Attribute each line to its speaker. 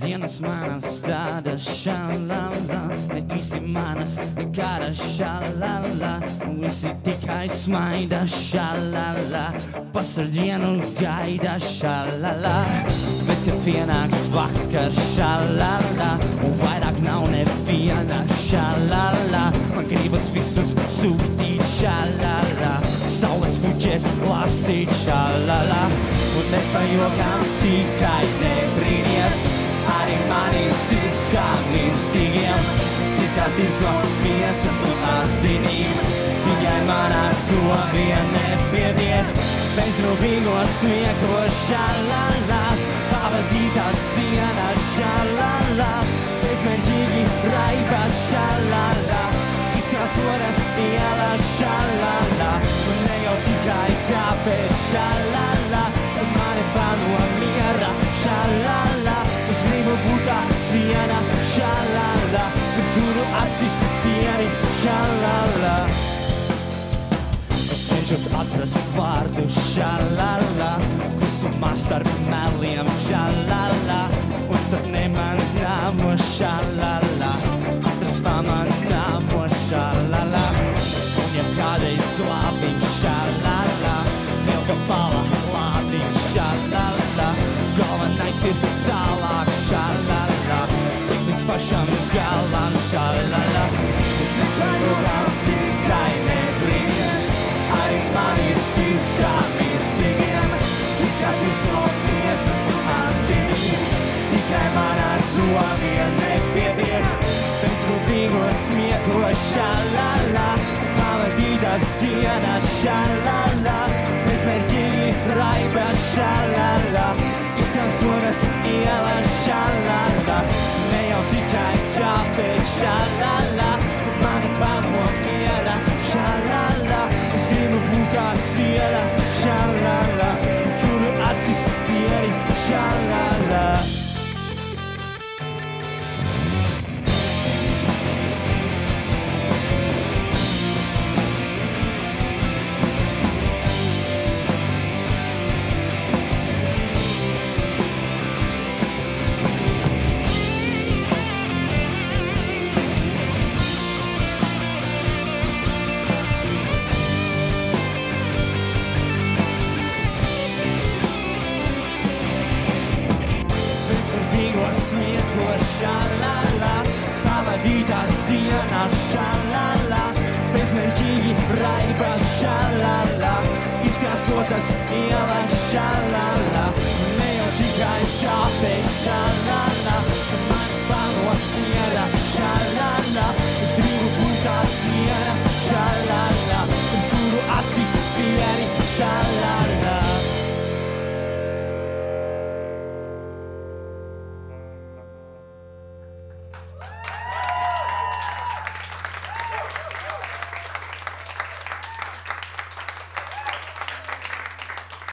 Speaker 1: Dienas manas tādas šalala, ne īsti manas, nekāda šalala. Visi tikai smaida šalala, pasardienu gaida šalala. Bet, kad pienāks vakar šalala, un vairāk nav neviena šalala, man gribas visus sūtīt šalala, saules puķes lasīt šalala. Un nepajokām tikai nebrīnies, arī mani sirds kā mirstīgiem. Sirds kā sirds no miesas, no asinīm, tikai man ar to vien nepiediet. Bezrūpīgo smieko šalala, pavadītāts dienas šalala, bezmērķīgi raiba šalala, izkrāsotas ielas šalala, un ne jau tikai tāpēc šalala, mani pano miera šalala, es gribu būt tā siena šalala, bet kuru acis pieni šalala. Es cenšos atrast vārdu šalala, klusumā starp meliem šalala, un starp nemanāmo šalala, atrast pamanāmo šalala, un ja kādreiz glābiņ šalala, ilga pala lādiņ šalala, galvenais ir tālāk šalala, tik līdz pašam galam šalala. Nepajokām tikai nebrīnies, arī man ir sirds kā mirstīgiem, sirds kā sirds no miesas un asinīm, tikai man ar to vien nepiediet. Bezrūpīgo smieko šalala, pavadītas dienas šalala, bezmērķīgi raiba šalala, izkrāsotas ielas šalala, ne jau tikai tāpēc šalala, bet mani pamo miera šalala, es gribu būt kā siena šalala, kuru acis pieni šalala. Smieko šalala, pavadītās dienas šalala, bezmērķīgi raiba šalala, izkrāsotas ielas šalala.